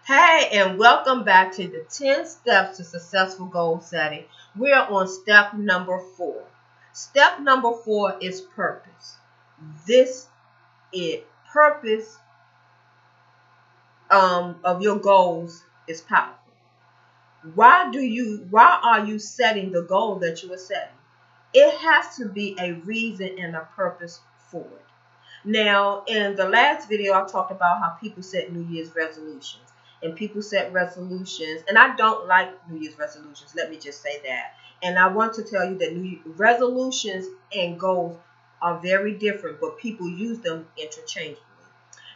Hey, and welcome back to the 10 steps to successful goal setting. We are on step number 4. Step number 4 is purpose. This is purpose of your goals is powerful. Why are you setting the goal that you are setting? It has to be a reason and a purpose for it. Now, in the last video, I talked about how people set New Year's resolutions. And people set resolutions, and I don't like New Year's resolutions. Let me just say that. And I want to tell you that resolutions and goals are very different, but people use them interchangeably.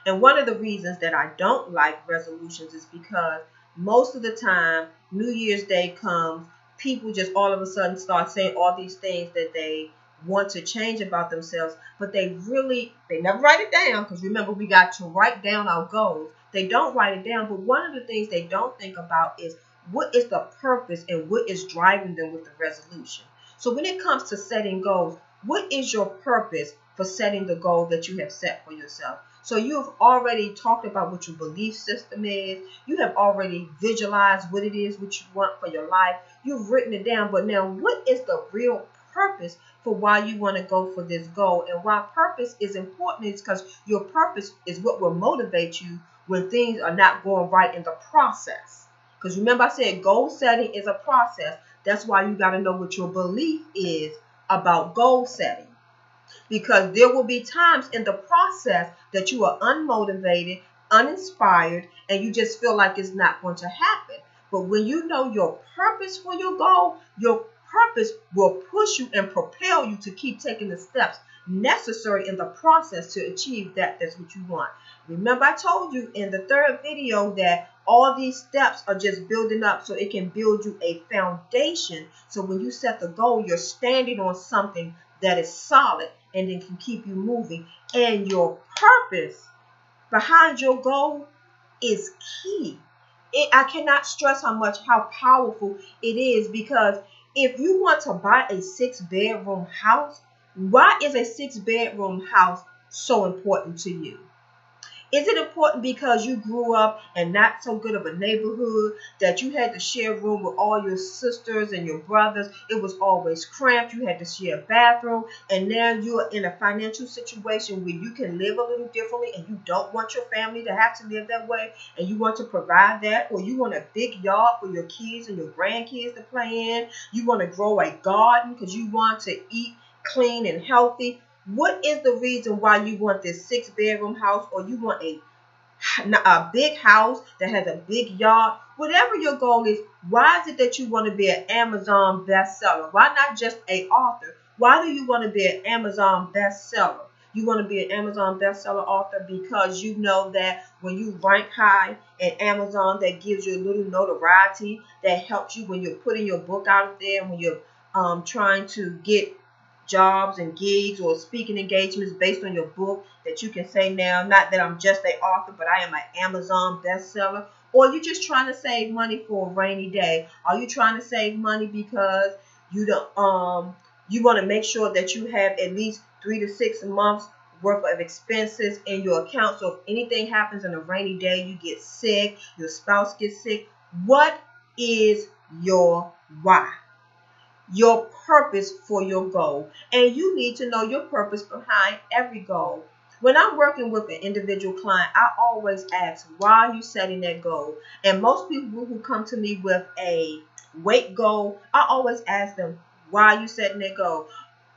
And one of the reasons that I don't like resolutions is because most of the time, New Year's Day comes, people just all of a sudden start saying all these things that they want to change about themselves, but they never write it down, because remember, we got to write down our goals. They don't write it down, but one of the things they don't think about is what is the purpose and what is driving them with the resolution. So when it comes to setting goals, what is your purpose for setting the goal that you have set for yourself? So you've already talked about what your belief system is. You have already visualized what it is, what you want for your life. You've written it down, but now what is the real purpose for why you want to go for this goal? And why purpose is important is because your purpose is what will motivate you when things are not going right in the process. Because remember, I said goal setting is a process. That's why you got to know what your belief is about goal setting. Because there will be times in the process that you are unmotivated, uninspired, and you just feel like it's not going to happen. But when you know your purpose for your goal, your purpose will push you and propel you to keep taking the steps necessary in the process to achieve that's what you want. Remember, I told you in the third video that all these steps are just building up so it can build you a foundation. So when you set the goal, you're standing on something that is solid and then can keep you moving. And your purpose behind your goal is key. I cannot stress how powerful it is, because if you want to buy a 6-bedroom house, why is a 6-bedroom house so important to you? Is it important because you grew up in not so good of a neighborhood, that you had to share a room with all your sisters and your brothers? It was always cramped. You had to share a bathroom. And now you're in a financial situation where you can live a little differently, and you don't want your family to have to live that way, and you want to provide that. Or you want a big yard for your kids and your grandkids to play in. You want to grow a garden because you want to eat clean and healthy. What is the reason why you want this 6-bedroom house, or you want a big house that has a big yard? Whatever your goal is, why is it that you want to be an Amazon bestseller? Why not just an author? Why do you want to be an Amazon bestseller? You want to be an Amazon bestseller author because you know that when you rank high at Amazon, that gives you a little notoriety, that helps you when you're putting your book out there, when you're trying to get jobs and gigs or speaking engagements based on your book, that you can say now, not that I'm just an author, but I am an Amazon bestseller. Or you're just trying to save money for a rainy day. Are you trying to save money because you don't you want to make sure that you have at least 3 to 6 months worth of expenses in your account, so if anything happens on a rainy day, you get sick, your spouse gets sick? What is your why? Your purpose for your goal. And you need to know your purpose behind every goal. When I'm working with an individual client, I always ask, why are you setting that goal? And most people who come to me with a weight goal, I always ask them, why are you setting that goal?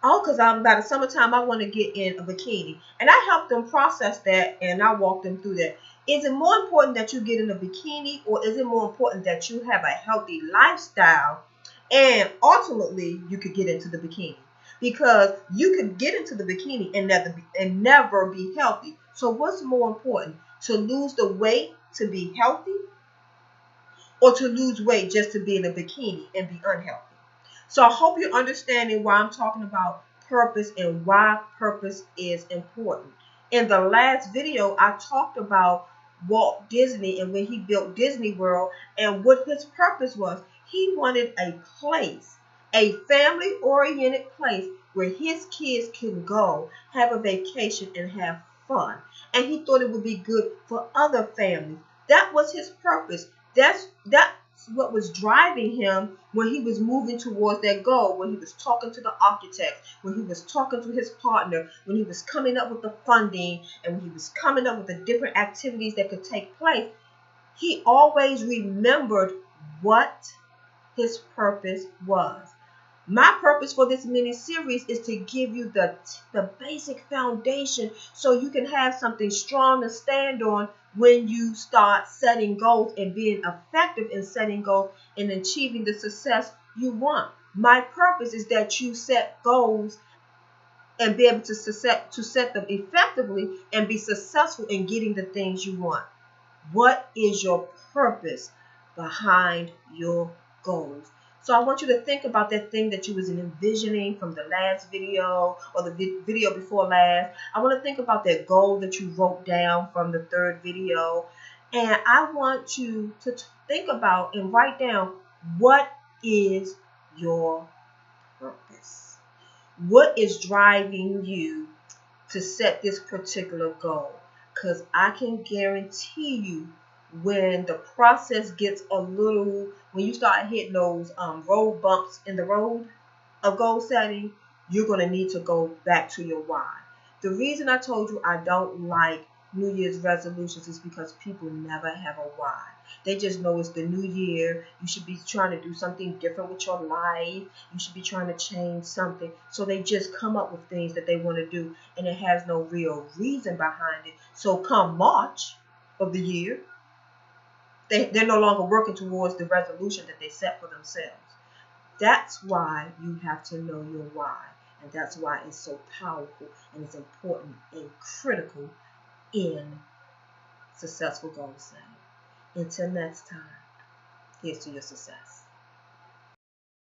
Oh, because by the summertime, I want to get in a bikini. And I help them process that, and I walk them through that. Is it more important that you get in a bikini, or is it more important that you have a healthy lifestyle? And ultimately, you could get into the bikini, because you could get into the bikini and never be healthy. So what's more important, to lose the weight to be healthy, or to lose weight just to be in a bikini and be unhealthy? So I hope you're understanding why I'm talking about purpose and why purpose is important. In the last video, I talked about Walt Disney and when he built Disney World and what his purpose was. He wanted a place, a family-oriented place where his kids can go, have a vacation, and have fun. And he thought it would be good for other families. That was his purpose. That's what was driving him when he was moving towards that goal, when he was talking to the architect, when he was talking to his partner, when he was coming up with the funding, and when he was coming up with the different activities that could take place. He always remembered what his purpose was. My purpose for this mini series is to give you the basic foundation so you can have something strong to stand on when you start setting goals and being effective in setting goals and achieving the success you want. My purpose is that you set goals and be able to set them effectively and be successful in getting the things you want. What is your purpose behind your goals? So I want you to think about that thing that you was envisioning from the last video or the video before last. I want to think about that goal that you wrote down from the third video. And I want you to think about and write down, what is your purpose? What is driving you to set this particular goal? Because I can guarantee you, when the process gets a little, when you start hitting those road bumps in the road of goal setting, you're going to need to go back to your why. The reason I told you I don't like New Year's resolutions is because people never have a why. They just know it's the new year. You should be trying to do something different with your life. You should be trying to change something. So they just come up with things that they want to do, and it has no real reason behind it. So come March of the year, they're no longer working towards the resolution that they set for themselves. That's why you have to know your why. And that's why it's so powerful and it's important and critical in successful goal setting. Until next time, here's to your success.